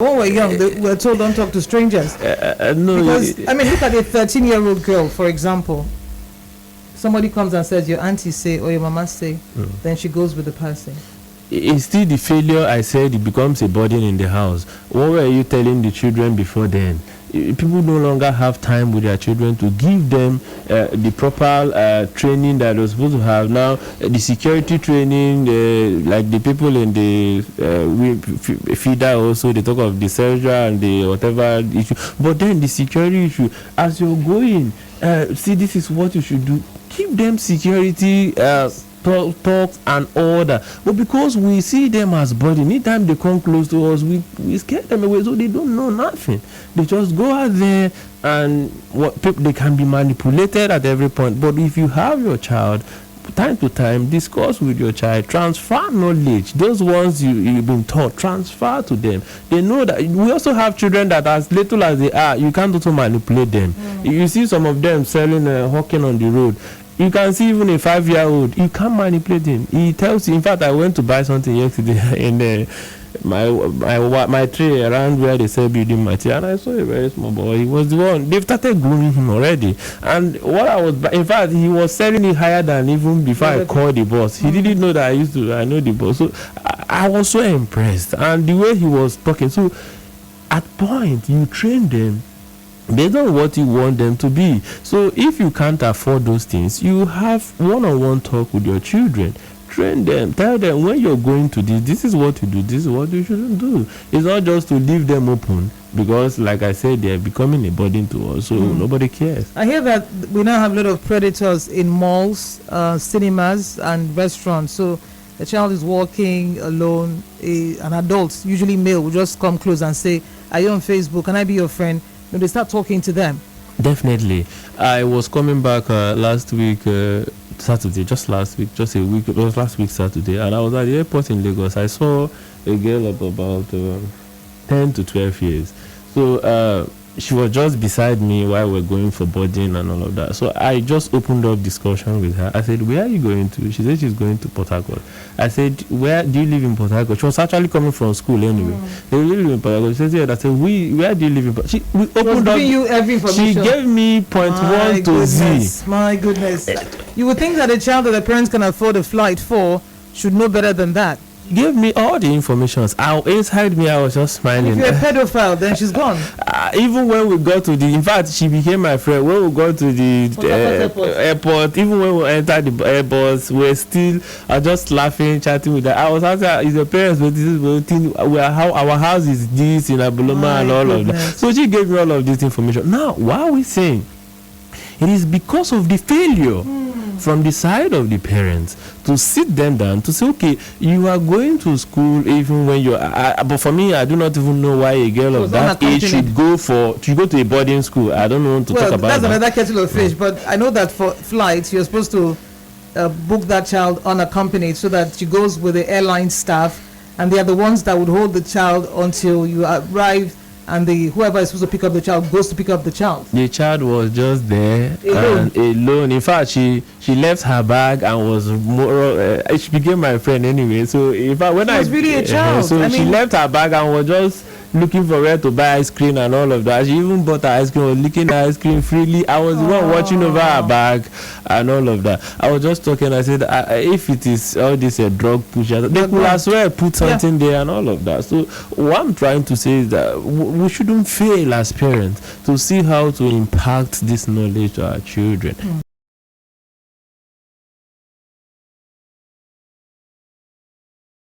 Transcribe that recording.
When we're young, we're told don't talk to strangers. No, because I mean, look at a 13-year-old girl, for example. Somebody comes and says your auntie say or your mama say, then she goes with the person. It's still the failure. I said it becomes a burden in the house. What were you telling the children before then? People no longer have time with their children to give them the proper training that they're supposed to have. Now, the security training, like the people in the feeder also, they talk of the surgery and the whatever issue. But then the security issue, as you're going, see, this is what you should do. Give them security talks and order, but because we see them as body, anytime they come close to us, we scare them away, so they don't know nothing. They just go out there and they can be manipulated at every point. But if you have your child, time to time, discuss with your child, transfer knowledge. Those ones you've been taught, transfer to them. They know that. We also have children that, as little as they are, you can't also manipulate them. You see some of them selling hawking on the road. You can see even a 5-year-old, you can't manipulate him. He tells you. In fact, I went to buy something yesterday in my tray around where they sell building material, and I saw a very small boy. He was the one. They've started grooming him already. And what in fact, he was selling it higher than even before I called the boss. He didn't know that I know the boss. So I was so impressed. And the way he was talking. So at point, you train them based on what you want them to be. So if you can't afford those things, you have one-on-one talk with your children. Train them, tell them when you're going to this is what you do, this is what you shouldn't do. It's not just to leave them open, because like I said, they're becoming a burden to us, so nobody cares. I hear that we now have a lot of predators in malls, cinemas and restaurants. So the child is walking alone, an adult, usually male, will just come close and say, are you on Facebook, can I be your friend? When they start talking to them. Definitely. I was coming back last week, Saturday, just last week Saturday, and I was at the airport in Lagos. I saw a girl of about 10 to 12 years. So she was just beside me while we're going for boarding and all of that. So I just opened up discussion with her. I said, where are you going to? She said she's going to Port Harcourt. I said, where do you live in Port Harcourt? She was actually coming from school anyway. They live in Port Harcourt. She said, yeah. I said, where do you live in Port Harcourt? We opened up. You every information. She gave me point one to Z. My goodness. You would think that a child that the parents can afford a flight for should know better than that. Gave me all the information. Inside me, I was just smiling. If you're a pedophile, then she's gone. Even when we got to in fact, she became my friend. When we got to the airport, even when we entered the airport, we're still just laughing, chatting with her. I was asking her, is your parents, but this is how our house is this in Abuloma and all of that. So she gave me all of this information. Now, what are we saying? It is because of the failure from the side of the parents to sit them down to say, okay, you are going to school even when you're but for me, I do not even know why a girl of that age should go to a boarding school. I don't want to talk about that's another kettle of fish. But I know that for flights you're supposed to book that child unaccompanied, so that she goes with the airline staff, and they are the ones that would hold the child until you arrive, and whoever is supposed to pick up the child goes to pick up the child. The child was just there alone. In fact, she left her bag and was more. She became my friend anyway. So in fact, when she was really a child. She left her bag and was just looking for where to buy ice cream and all of that. She even bought her ice cream, was licking her ice cream freely. I was the one watching over her bag and all of that. I was just talking. I said, if it is all this a drug push, they could as well put something there and all of that. So what I'm trying to say is that we shouldn't fail as parents to see how to impact this knowledge to our children.